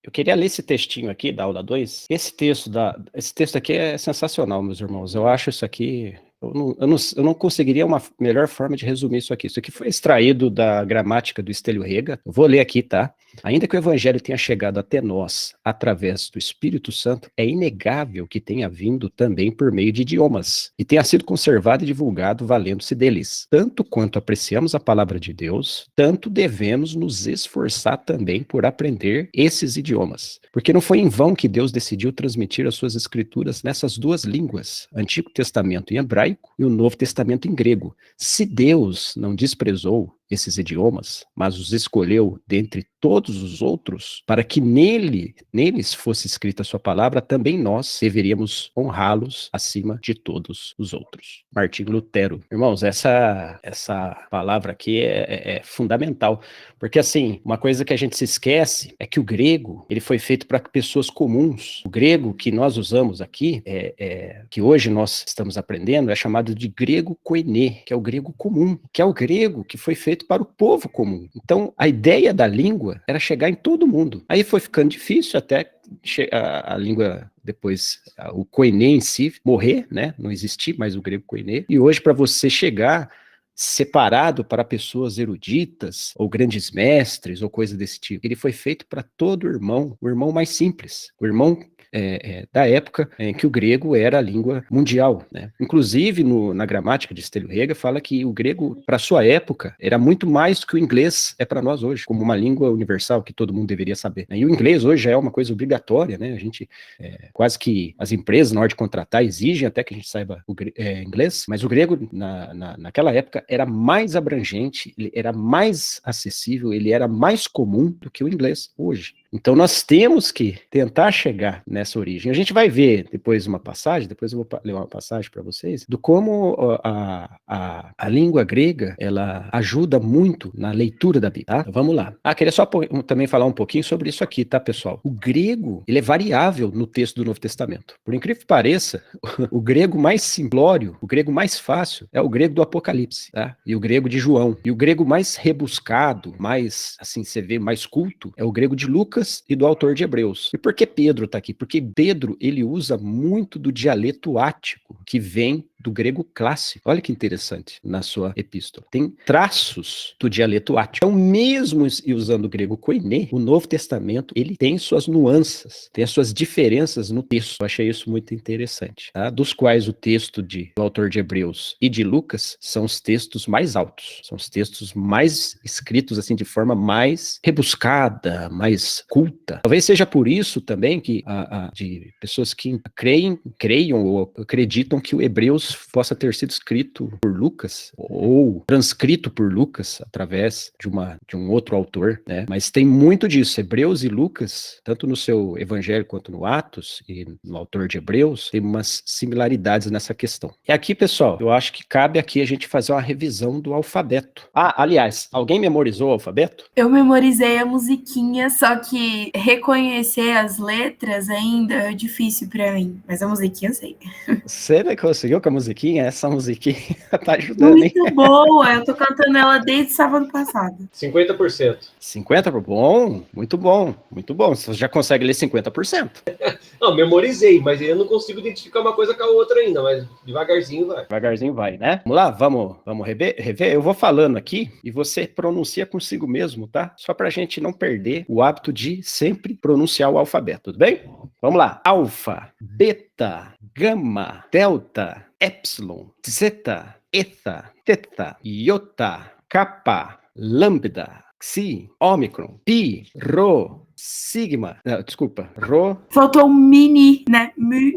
Eu queria ler esse textinho aqui da aula 2. Esse texto aqui é sensacional, meus irmãos. Eu acho isso aqui. Eu não conseguiria uma melhor forma de resumir isso aqui. Isso aqui foi extraído da gramática do Estélio Rega. Eu vou ler aqui, tá? Ainda que o evangelho tenha chegado até nós através do Espírito Santo, é inegável que tenha vindo também por meio de idiomas e tenha sido conservado e divulgado valendo-se deles. Tanto quanto apreciamos a palavra de Deus, tanto devemos nos esforçar também por aprender esses idiomas. Porque não foi em vão que Deus decidiu transmitir as suas escrituras nessas duas línguas, Antigo Testamento em hebraico e o Novo Testamento em grego. Se Deus não desprezou esses idiomas, mas os escolheu dentre todos os outros, para que neles fosse escrita a sua palavra, também nós deveríamos honrá-los acima de todos os outros. Martinho Lutero. Irmãos, essa palavra aqui é fundamental, porque assim, uma coisa que a gente se esquece é que o grego, ele foi feito para pessoas comuns. O grego que nós usamos aqui, que hoje nós estamos aprendendo, é chamado de grego koiné, que é o grego comum, que é o grego que foi feito para o povo comum. Então, a ideia da língua era chegar em todo mundo. Aí foi ficando difícil até a língua depois, o koiné em si, morrer, né? Não existir mais o grego koiné. E hoje, para você chegar separado para pessoas eruditas, ou grandes mestres, ou coisa desse tipo, ele foi feito para todo irmão, o irmão mais simples, o irmão da época em que o grego era a língua mundial, né? Inclusive, na gramática de Estélio Rega, fala que o grego, para sua época, era muito mais do que o inglês é para nós hoje, como uma língua universal que todo mundo deveria saber, né? E o inglês hoje já é uma coisa obrigatória, né? A gente, quase que as empresas, na hora de contratar, exigem até que a gente saiba inglês, mas o grego, naquela época, era mais abrangente, ele era mais acessível, ele era mais comum do que o inglês hoje. Então, nós temos que tentar chegar nessa origem. A gente vai ver depois uma passagem, depois eu vou ler uma passagem para vocês, do como a língua grega, ela ajuda muito na leitura da Bíblia, tá? Então, vamos lá. Queria só também falar um pouquinho sobre isso aqui, tá, pessoal? O grego, ele é variável no texto do Novo Testamento. Por incrível que pareça, o grego mais simplório, o grego mais fácil, é o grego do Apocalipse, tá? E o grego de João. E o grego mais rebuscado, mais, assim, você vê, mais culto, é o grego de Lucas e do autor de Hebreus. E por que Pedro está aqui? Porque Pedro, ele usa muito do dialeto ático, que vem do grego clássico. Olha que interessante na sua epístola. Tem traços do dialeto ático. Então, mesmo usando o grego koiné, o Novo Testamento, ele tem suas nuances, tem as suas diferenças no texto. Eu achei isso muito interessante, tá? Dos quais o texto do autor de Hebreus e de Lucas são os textos mais altos, são os textos mais escritos assim de forma mais rebuscada, mais culta. Talvez seja por isso também que de pessoas que creiam ou acreditam que o Hebreus possa ter sido escrito por Lucas ou transcrito por Lucas através de um outro autor, né? Mas tem muito disso. Hebreus e Lucas, tanto no seu evangelho quanto no Atos e no autor de Hebreus, tem umas similaridades nessa questão. E aqui, pessoal, eu acho que cabe aqui a gente fazer uma revisão do alfabeto. Aliás, alguém memorizou o alfabeto? Eu memorizei a musiquinha, só que reconhecer as letras ainda é difícil pra mim. Mas a musiquinha eu sei. Você conseguiu com a musiquinha? Essa musiquinha tá ajudando, hein? Muito boa! Eu tô cantando ela desde sábado passado. 50%. 50%? Bom, muito bom, muito bom. Você já consegue ler 50%. Não, memorizei, mas eu não consigo identificar uma coisa com a outra ainda, mas devagarzinho vai. Devagarzinho vai, né? Vamos lá, vamos rever? Eu vou falando aqui e você pronuncia consigo mesmo, tá? Só pra gente não perder o hábito de sempre pronunciar o alfabeto, tudo bem? Vamos lá. Alfa, beta, gama, delta, epsilon, zeta, eta, teta, iota, kappa, lambda, xi, ômicron, pi, rho, sigma, não, desculpa, rho, Faltou um mini, né? mi,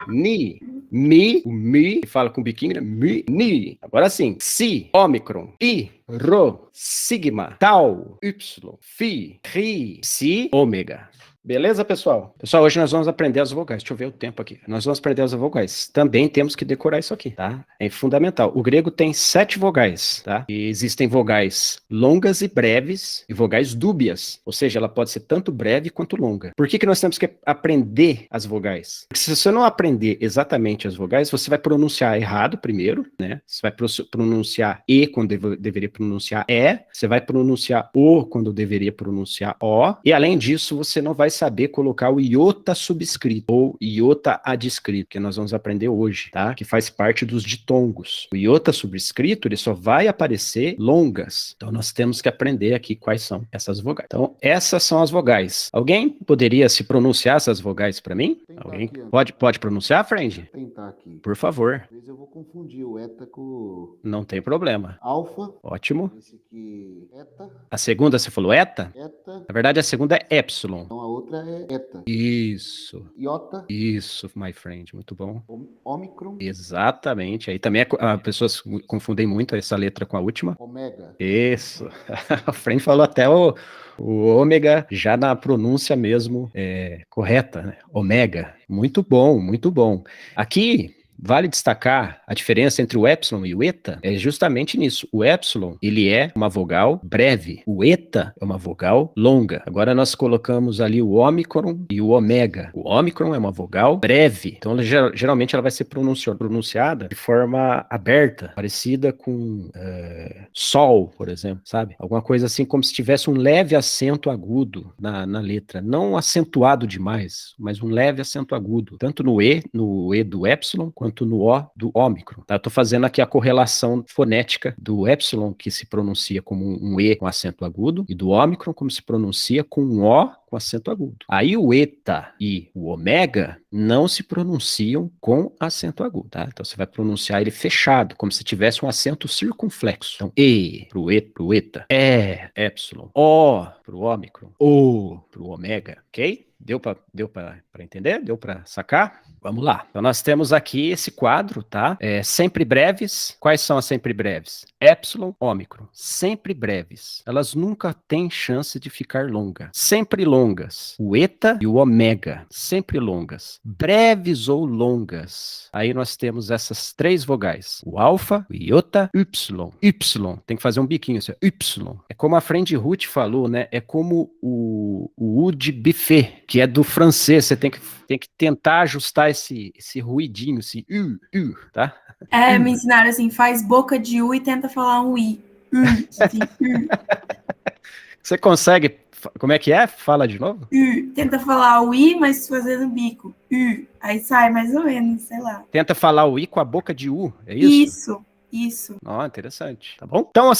ni, o mi, que fala com o biquinho, né? Mi, ni. Agora sim, si, ômicron, pi, rho, sigma, tau, y, phi, ri, psi, ômega. Beleza, pessoal? Pessoal, hoje nós vamos aprender as vogais. Deixa eu ver o tempo aqui. Nós vamos aprender as vogais. Também temos que decorar isso aqui, tá? É fundamental. O grego tem 7 vogais, tá? E existem vogais longas e breves e vogais dúbias. Ou seja, ela pode ser tanto breve quanto longa. Por que nós temos que aprender as vogais? Porque se você não aprender exatamente as vogais, você vai pronunciar errado primeiro, né? Você vai pronunciar E quando deveria pronunciar E. Você vai pronunciar O quando deveria pronunciar O. E além disso, você não vai saber colocar o iota subscrito ou iota adscrito, que nós vamos aprender hoje, tá? Que faz parte dos ditongos. O iota subscrito, ele só vai aparecer longas. Então, nós temos que aprender aqui quais são essas vogais. Então, essas são as vogais. Alguém poderia se pronunciar essas vogais para mim? Alguém pode pronunciar, friend? Vou tentar aqui. Por favor. Às vezes eu vou confundir o eta com Não tem problema. alfa. Ótimo. Esse aqui, eta. A segunda você falou eta? Eta. Na verdade, a segunda é epsilon. Então a outra é eta. Isso. Iota. Isso, my friend. Muito bom. Ômicron. Exatamente. Aí também as pessoas confundem muito essa letra com a última. Ômega. Isso. A friend falou até o ômega já na pronúncia mesmo correta, né? Ômega. Muito bom, muito bom. Aqui vale destacar a diferença entre o epsilon e o eta, é justamente nisso. O epsilon, ele é uma vogal breve. O eta é uma vogal longa. Agora nós colocamos ali o ômicron e o ômega. O ômicron é uma vogal breve. Então, geralmente ela vai ser pronunciada de forma aberta, parecida com sol, por exemplo, sabe? Alguma coisa assim, como se tivesse um leve acento agudo na letra. Não acentuado demais, mas um leve acento agudo. Tanto no E do epsilon, quanto no O do ômicron. Tá? Eu tô fazendo aqui a correlação fonética do epsilon, que se pronuncia como um E com acento agudo, e do ômicron, como se pronuncia com um O com acento agudo. Aí o eta e o ômega não se pronunciam com acento agudo, tá? Então você vai pronunciar ele fechado, como se tivesse um acento circunflexo. Então, E pro eta, E, epsilon, O pro ômicron, O pro ômega, ok? Deu para entender? Deu para sacar? Vamos lá. Então, nós temos aqui esse quadro, tá? Sempre breves. Quais são as sempre breves? Epsilon, ômicron. Sempre breves. Elas nunca têm chance de ficar longa. Sempre longas. O eta e o ômega. Sempre longas. Breves ou longas. Aí nós temos essas 3 vogais. O alfa, o iota, y. Y. Tem que fazer um biquinho assim. Y. É como a friend Ruth falou, né? É como o U de buffet, que é do francês. Você tem que tentar ajustar esse ruidinho, esse tá? Me ensinaram assim, faz boca de U e tenta falar um I. Assim, Você consegue, como é que é? Fala de novo. Tenta falar o I, mas fazendo bico. Aí sai mais ou menos, sei lá. Tenta falar o I com a boca de U, é isso? Isso. Interessante. Tá bom? Então,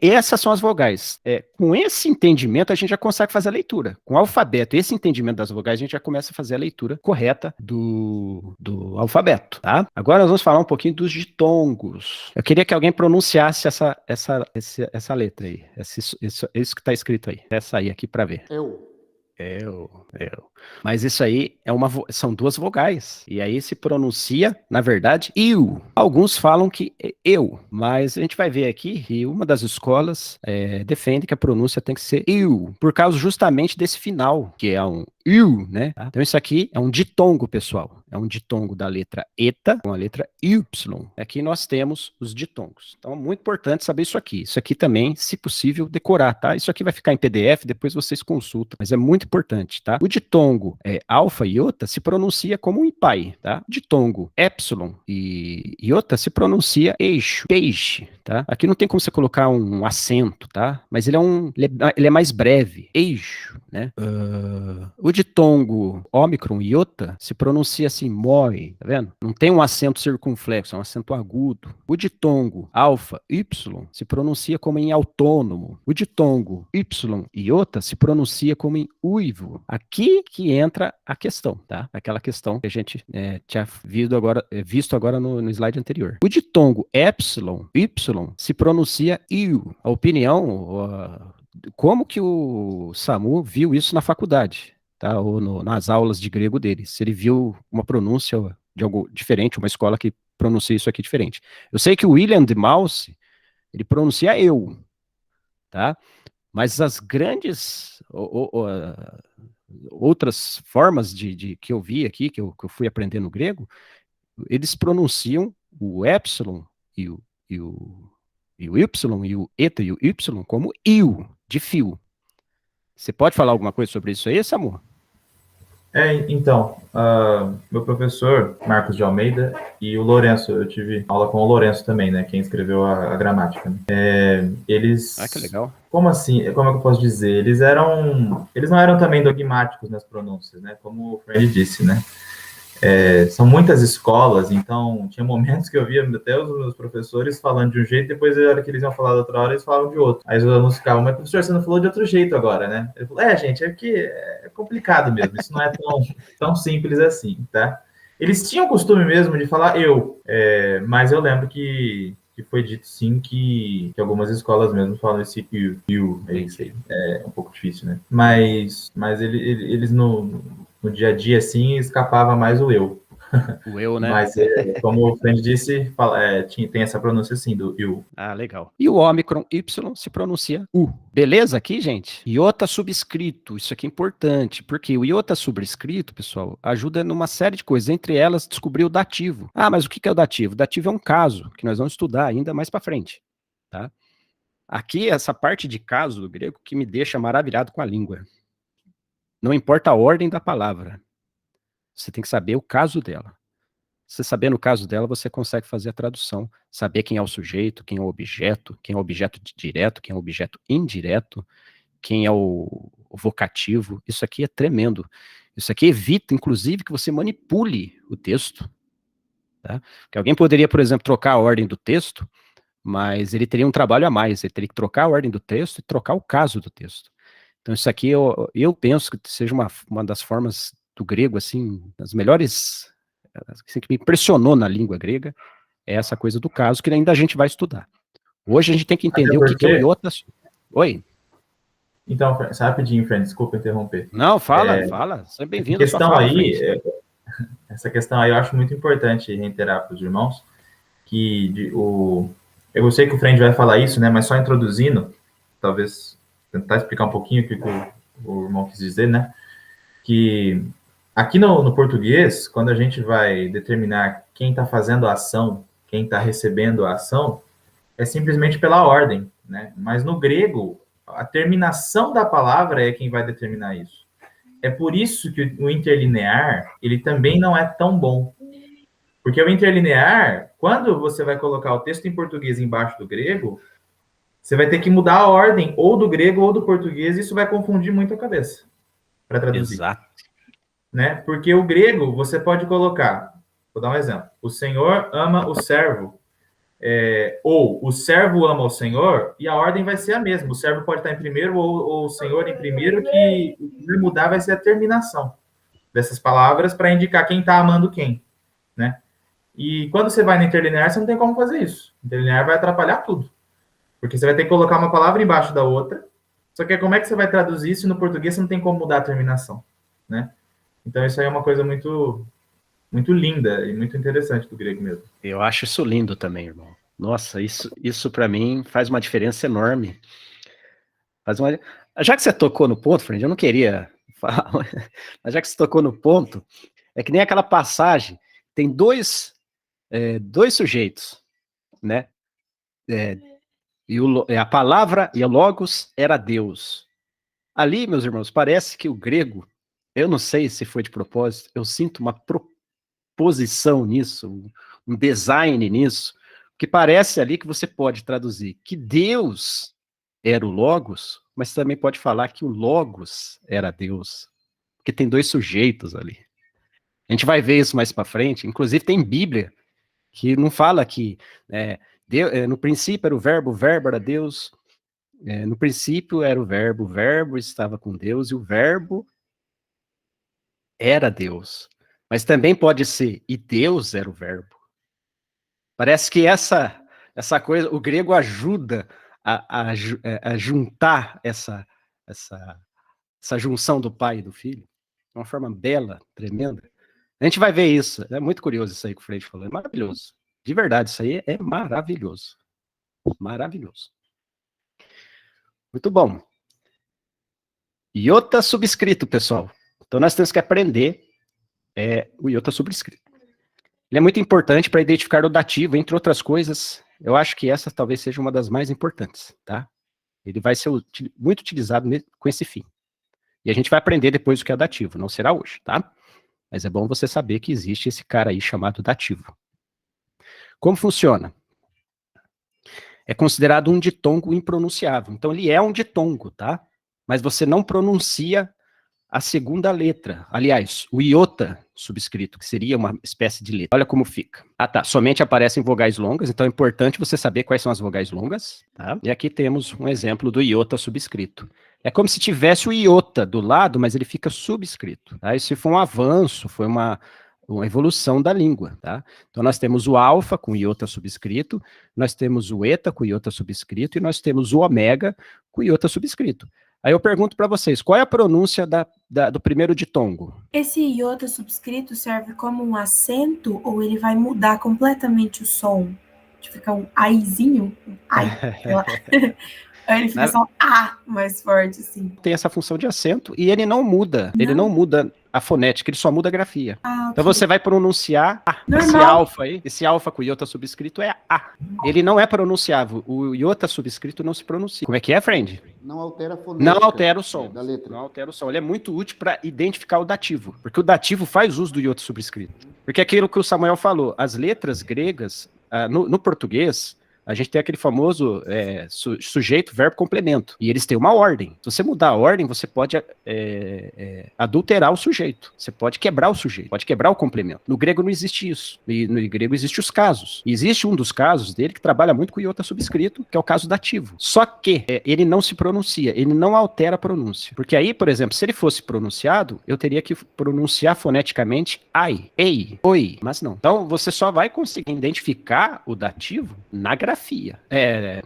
essas são as vogais. Com esse entendimento, a gente já consegue fazer a leitura. Com o alfabeto, esse entendimento das vogais, a gente já começa a fazer a leitura correta do alfabeto, tá? Agora nós vamos falar um pouquinho dos ditongos. Eu queria que alguém pronunciasse essa letra aí. Isso que está escrito aí. Essa aí aqui para ver. Eu. Mas isso aí são 2 vogais. E aí se pronuncia, na verdade, eu. Alguns falam que é eu, mas a gente vai ver aqui que uma das escolas defende que a pronúncia tem que ser eu, por causa justamente desse final, que é um eu, né? Tá? Então isso aqui é um ditongo, pessoal. É um ditongo da letra eta com a letra Y. Aqui nós temos os ditongos. Então é muito importante saber isso aqui. Isso aqui também, se possível, decorar, tá? Isso aqui vai ficar em PDF, depois vocês consultam, mas é muito importante, tá? O ditongo alfa e iota se pronuncia como um pai, tá? O ditongo epsilon e iota se pronuncia eixo, peixe, tá? Aqui não tem como você colocar um acento, tá? Mas ele é mais breve, eixo, né? O ditongo ômicron e iota se pronuncia assim, moi, tá vendo? Não tem um acento circunflexo, é um acento agudo. O ditongo alfa, y, se pronuncia como em autônomo. O ditongo y e iota se pronuncia como em uivo. Aqui que entra a questão, tá? Aquela questão que a gente tinha visto agora no slide anterior. O ditongo epsilon, y, se pronuncia iu. A opinião, como que o Samu viu isso na faculdade? Tá? Ou nas aulas de grego dele, se ele viu uma pronúncia de algo diferente, uma escola que pronuncia isso aqui diferente. Eu sei que o William de Mouse, ele pronuncia eu, tá? Mas as grandes outras formas que eu vi aqui, que eu fui aprendendo grego, eles pronunciam o epsilon e o y e o eta e o y como iu, de fio. Você pode falar alguma coisa sobre isso aí, Samu? Então, meu professor, Marcos de Almeida, e o Lourenço, eu tive aula com o Lourenço também, né, quem escreveu a gramática. Eles... Ah, que legal. Como assim? Como é que eu posso dizer? Eles não eram também dogmáticos nas pronúncias, né, como o Fred disse, né. São muitas escolas, então tinha momentos que eu via até os meus professores falando de um jeito, depois na hora que eles iam falar da outra hora, eles falavam de outro. Aí os alunos ficavam, mas professor, você não falou de outro jeito agora, né? Ele falou, gente, é que é complicado mesmo, isso não é tão simples assim, tá? Eles tinham o costume mesmo de falar eu, mas eu lembro que foi dito sim que algumas escolas mesmo falam esse you, é isso aí. É um pouco difícil, né? Mas eles no dia a dia, assim, escapava mais o eu. O eu, né? Mas, como o Fred disse, tem essa pronúncia, assim, do eu. Ah, legal. E o ômicron Y se pronuncia U. Beleza aqui, gente? Iota subscrito, isso aqui é importante, porque o iota subscrito, pessoal, ajuda numa série de coisas, entre elas, descobrir o dativo. Ah, mas o que é o dativo? O dativo é um caso, que nós vamos estudar ainda mais para frente, tá? Aqui, essa parte de caso do grego que me deixa maravilhado com a língua. Não importa a ordem da palavra, você tem que saber o caso dela. Você sabendo o caso dela, você consegue fazer a tradução, saber quem é o sujeito, quem é o objeto direto, quem é o objeto indireto, quem é o vocativo. Isso aqui é tremendo. Isso aqui evita, inclusive, que você manipule o texto. Tá? Porque alguém poderia, por exemplo, trocar a ordem do texto, mas ele teria um trabalho a mais. Ele teria que trocar a ordem do texto e trocar o caso do texto. Então, isso aqui eu penso que seja uma das formas do grego, assim, das melhores, assim, que me impressionou na língua grega, é essa coisa do caso, que ainda a gente vai estudar. Hoje a gente tem que entender o que é o iota. Oi? Então, só rapidinho, Fred, desculpa interromper. Não, fala. Seja bem-vindo. Essa questão aí eu acho muito importante reiterar para os irmãos, que eu sei que o Fred vai falar isso, né, mas só introduzindo, talvez tentar explicar um pouquinho o que o irmão quis dizer, né? Que aqui no português, quando a gente vai determinar quem está fazendo a ação, quem está recebendo a ação, é simplesmente pela ordem, né? Mas no grego, a terminação da palavra é quem vai determinar isso. É por isso que o interlinear, ele também não é tão bom. Porque o interlinear, quando você vai colocar o texto em português embaixo do grego, você vai ter que mudar a ordem ou do grego ou do português, e isso vai confundir muito a cabeça para traduzir. Exato. Né? Porque o grego, você pode colocar, vou dar um exemplo, o Senhor ama o servo, ou o servo ama o Senhor, e a ordem vai ser a mesma. O servo pode estar em primeiro ou o Senhor em primeiro, que o que vai mudar vai ser a terminação dessas palavras para indicar quem está amando quem, né? E quando você vai no interlinear, você não tem como fazer isso. O interlinear vai atrapalhar tudo. Porque você vai ter que colocar uma palavra embaixo da outra. Só que como é que você vai traduzir isso no português? Você não tem como mudar a terminação, né? Então isso aí é uma coisa muito, muito linda e muito interessante do grego mesmo. Eu acho isso lindo também, irmão. Nossa, isso para mim faz uma diferença enorme. Já que você tocou no ponto, Fred, eu não queria falar, mas já que você tocou no ponto, é que nem aquela passagem, tem dois sujeitos, né? E a palavra e o logos era Deus. Ali, meus irmãos, parece que o grego, eu não sei se foi de propósito, eu sinto uma proposição nisso, um design nisso, que parece ali que você pode traduzir que Deus era o logos, mas também pode falar que o logos era Deus, porque tem dois sujeitos ali. A gente vai ver isso mais para frente, inclusive tem Bíblia, que não fala que no princípio era o verbo era Deus, no princípio era o verbo estava com Deus, e o verbo era Deus. Mas também pode ser, e Deus era o verbo. Parece que essa coisa, o grego ajuda a juntar essa junção do pai e do filho, de uma forma bela, tremenda. A gente vai ver isso, é muito curioso isso aí que o Fred falou, é maravilhoso. De verdade, isso aí é maravilhoso. Maravilhoso. Muito bom. Iota subscrito, pessoal. Então nós temos que aprender o iota subscrito. Ele é muito importante para identificar o dativo, entre outras coisas. Eu acho que essa talvez seja uma das mais importantes, tá? Ele vai ser muito utilizado com esse fim. E a gente vai aprender depois o que é dativo, não será hoje, tá? Mas é bom você saber que existe esse cara aí chamado dativo. Como funciona? É considerado um ditongo impronunciável. Então ele é um ditongo, tá? Mas você não pronuncia a segunda letra. Aliás, o iota subscrito, que seria uma espécie de letra. Olha como fica. Ah, tá. Somente aparecem vogais longas, então é importante você saber quais são as vogais longas, tá? E aqui temos um exemplo do iota subscrito. É como se tivesse o iota do lado, mas ele fica subscrito, tá? Isso foi um avanço, foi uma evolução da língua, tá? Então nós temos o alfa com iota subscrito, nós temos o eta com iota subscrito e nós temos o ômega com iota subscrito. Aí eu pergunto para vocês, qual é a pronúncia do primeiro ditongo? Esse iota subscrito serve como um acento ou ele vai mudar completamente o som? Tipo, fica um aizinho, um ai, sei lá. Aí ele fica só um A mais forte, assim. Tem essa função de acento e ele não muda. Não. Ele não muda a fonética, ele só muda a grafia. Okay. Então você vai pronunciar A. Normal. Esse alfa aí, esse alfa com iota subscrito é A. Ele não é pronunciável. O iota subscrito não se pronuncia. Como é que é, friend? Não altera a fonética. Não altera o som. Da letra. Não altera o som. Ele é muito útil para identificar o dativo. Porque o dativo faz uso do iota subscrito. Porque aquilo que o Samuel falou, as letras gregas, no português, a gente tem aquele famoso sujeito, verbo, complemento. E eles têm uma ordem. Se você mudar a ordem, você pode adulterar o sujeito. Você pode quebrar o sujeito, pode quebrar o complemento. No grego não existe isso. E no grego existem os casos. E existe um dos casos dele que trabalha muito com o iota subscrito, que é o caso dativo. Só que ele não se pronuncia, ele não altera a pronúncia. Porque aí, por exemplo, se ele fosse pronunciado, eu teria que pronunciar foneticamente ai, ei, oi, mas não. Então, você só vai conseguir identificar o dativo na grafia.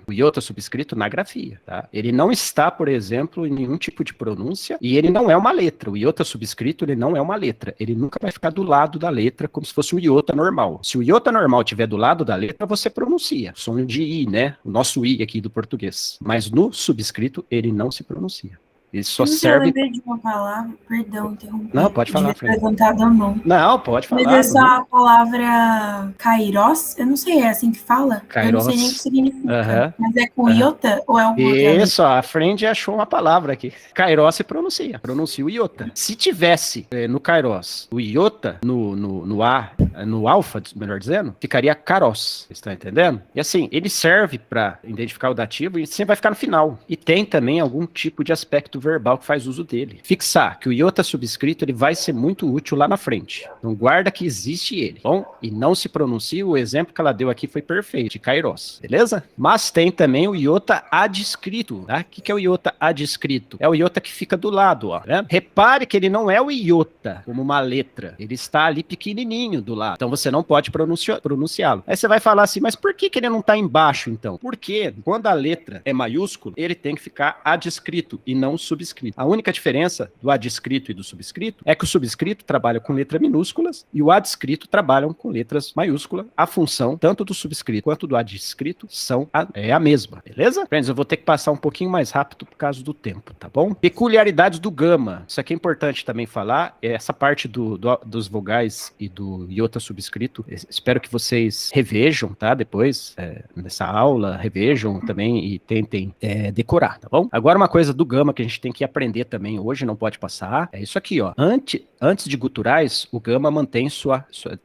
O iota subscrito na grafia, tá? Ele não está, por exemplo, em nenhum tipo de pronúncia e ele não é uma letra. O iota subscrito, ele não é uma letra. Ele nunca vai ficar do lado da letra como se fosse um iota normal. Se o iota normal estiver do lado da letra, você pronuncia. Som de I, né? O nosso I aqui do português. Mas no subscrito, ele não se pronuncia. Ele só serve... Eu lembrei de uma palavra, perdão, interrompi. Não, pode falar, perguntado ou não. Não, pode falar. Mas essa palavra kairos, eu não sei, é assim que fala? Kairos. Eu não sei nem o que significa. Mas é com iota ou é alguma coisa? Isso, a friend achou uma palavra aqui. Kairos se pronuncia o iota. Se tivesse no kairos o iota no A, no alfa, melhor dizendo, ficaria karos, está entendendo? E assim, ele serve para identificar o dativo e sempre vai ficar no final. E tem também algum tipo de aspecto verbal que faz uso dele. Fixar que o iota subscrito ele vai ser muito útil lá na frente. Então guarda que existe ele, bom? E não se pronuncia, o exemplo que ela deu aqui foi perfeito, de kairos, beleza? Mas tem também o iota adscrito, tá? O que é o iota adscrito? É o iota que fica do lado, ó, né? Repare que ele não é o iota como uma letra, ele está ali pequenininho do lado, então você não pode pronunciá-lo. Aí você vai falar assim, mas por que ele não está embaixo então? Porque quando a letra é maiúscula, ele tem que ficar adscrito e não subscrito. A única diferença do adscrito e do subscrito é que o subscrito trabalha com letras minúsculas e o adscrito trabalham com letras maiúsculas. A função, tanto do subscrito quanto do adscrito, são a mesma, beleza? Friends, eu vou ter que passar um pouquinho mais rápido por causa do tempo, tá bom? Peculiaridades do gama. Isso aqui é importante também falar, essa parte dos vogais e do iota subscrito, espero que vocês revejam, tá? Depois, nessa aula, revejam também e tentem decorar, tá bom? Agora uma coisa do gama que a gente tem que aprender também hoje, não pode passar, é isso aqui, ó. Antes de guturais, o gama mantém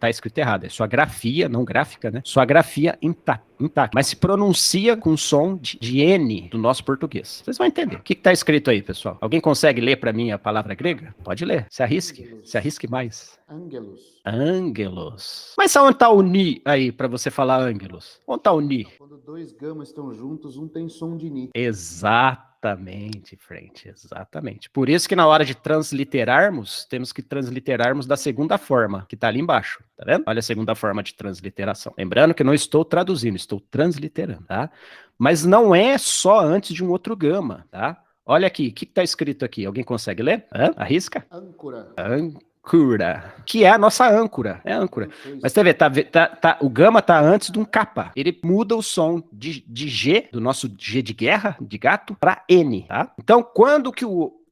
tá escrito errado, é sua grafia, não gráfica, né? Sua grafia intacta, mas se pronuncia com som de N do nosso português. Vocês vão entender. O que tá escrito aí, pessoal? Alguém consegue ler para mim a palavra grega? Pode ler, se arrisque mais. Angelos. Mas onde tá o ni aí, para você falar angelos? Onde tá o ni? Quando dois gamas estão juntos, um tem som de ni. Exatamente, frente, exatamente. Por isso que na hora de transliterarmos, temos que transliterarmos da segunda forma, que tá ali embaixo, tá vendo? Olha a segunda forma de transliteração. Lembrando que não estou traduzindo, estou transliterando, tá? Mas não é só antes de um outro gama, tá? Olha aqui, o que tá escrito aqui? Alguém consegue ler? Arrisca? Âncora. Que é a nossa âncora, é a âncora. Mas você vê, o gama tá antes de um capa. Ele muda o som de G, do nosso G de guerra, de gato, para N, tá? Então, quando que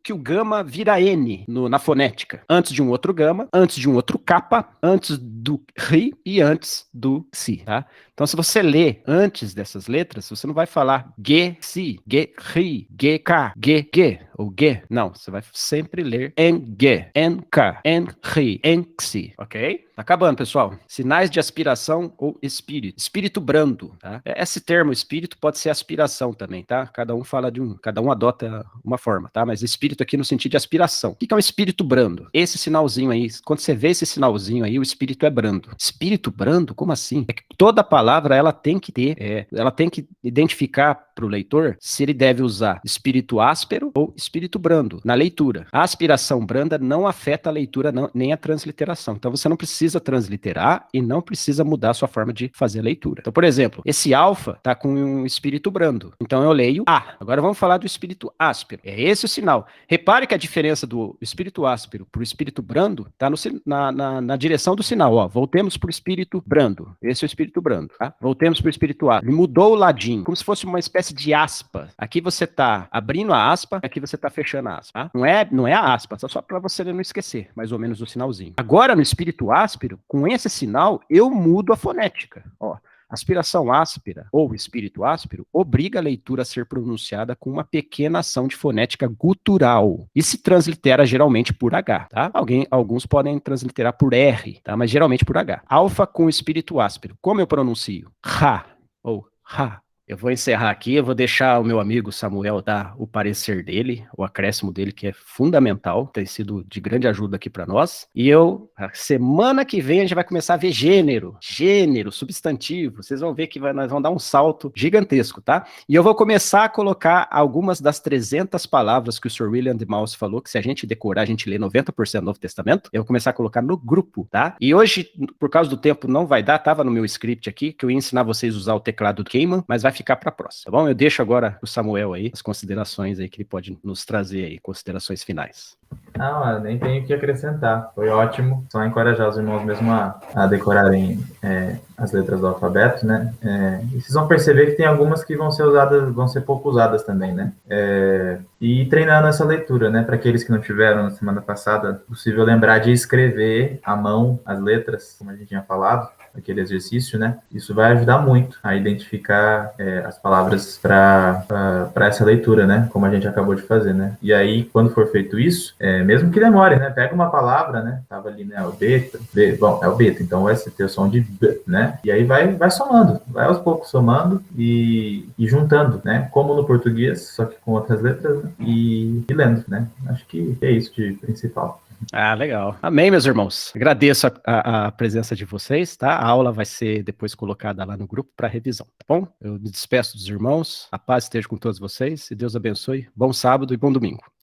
que o gama vira N na fonética? Antes de um outro gama, antes de um outro kappa, antes do ri e antes do si, tá? Então, se você lê antes dessas letras, você não vai falar ge, si, ge, ri, ge, ka, ge, ou ge. Não, você vai sempre ler en, ge, en, ka, en, ri, en, si, ok? Tá acabando, pessoal. Sinais de aspiração ou espírito. Espírito brando, tá? Esse termo espírito pode ser aspiração também, tá? Cada um adota uma forma, tá? Mas espírito aqui no sentido de aspiração. O que é um espírito brando? Esse sinalzinho aí, quando você vê esse sinalzinho aí, o espírito é brando. Espírito brando? Como assim? É que toda palavra ela tem que ter, ela tem que identificar para o leitor se ele deve usar espírito áspero ou espírito brando na leitura. A aspiração branda não afeta a leitura nem a transliteração. Então você não precisa transliterar e não precisa mudar a sua forma de fazer a leitura. Então, por exemplo, esse alfa tá com um espírito brando. Então eu leio A. Agora vamos falar do espírito áspero. É esse o sinal. Repare que a diferença do espírito áspero para o espírito brando está na direção do sinal. Ó, voltemos para o espírito brando. Esse é o espírito brando. Tá? Voltemos para o espírito áspero. Ele mudou o ladinho, como se fosse uma espécie de aspa. Aqui você está abrindo a aspa, aqui você está fechando a aspa. Tá? Não é a aspa, só para você não esquecer, mais ou menos o sinalzinho. Agora, no espírito áspero, com esse sinal, eu mudo a fonética. Ó, aspiração áspera ou espírito áspero obriga a leitura a ser pronunciada com uma pequena ação de fonética gutural e se translitera geralmente por H, tá? Alguns podem transliterar por R, tá? Mas geralmente por H. Alfa com espírito áspero. Como eu pronuncio? Ra ou ra. Eu vou encerrar aqui, eu vou deixar o meu amigo Samuel dar o parecer dele, o acréscimo dele, que é fundamental, tem sido de grande ajuda aqui para nós. E a semana que vem, a gente vai começar a ver gênero, substantivo. Vocês vão ver que nós vamos dar um salto gigantesco, tá? E eu vou começar a colocar algumas das 300 palavras que o Sir William de Mouse falou, que se a gente decorar, a gente lê 90% do Novo Testamento. Eu vou começar a colocar no grupo, tá? E hoje, por causa do tempo, não vai dar, tava no meu script aqui, que eu ia ensinar vocês a usar o teclado do Cayman, mas vai ficar para a próxima, tá bom? Eu deixo agora o Samuel aí, as considerações aí que ele pode nos trazer aí, considerações finais. Não, eu nem tenho o que acrescentar. Foi ótimo. Só encorajar os irmãos mesmo a decorarem as letras do alfabeto, né? E vocês vão perceber que tem algumas que vão ser pouco usadas também, né? E treinando essa leitura, né? Para aqueles que não tiveram na semana passada, é possível lembrar de escrever à mão as letras, como a gente tinha falado, aquele exercício, né? Isso vai ajudar muito a identificar as palavras para essa leitura, né? Como a gente acabou de fazer, né? E aí, quando for feito isso, mesmo que demore, né? Pega uma palavra, né? Tava ali, né? O beta, bom, é o beta, então vai ter o som de B, né? E aí vai somando, vai aos poucos somando e juntando, né? Como no português, só que com outras letras, né? E lendo, né? Acho que é isso de principal. Ah, legal. Amém, meus irmãos. Agradeço a presença de vocês, tá? A aula vai ser depois colocada lá no grupo para revisão, tá bom? Eu me despeço dos irmãos. A paz esteja com todos vocês e Deus abençoe. Bom sábado e bom domingo.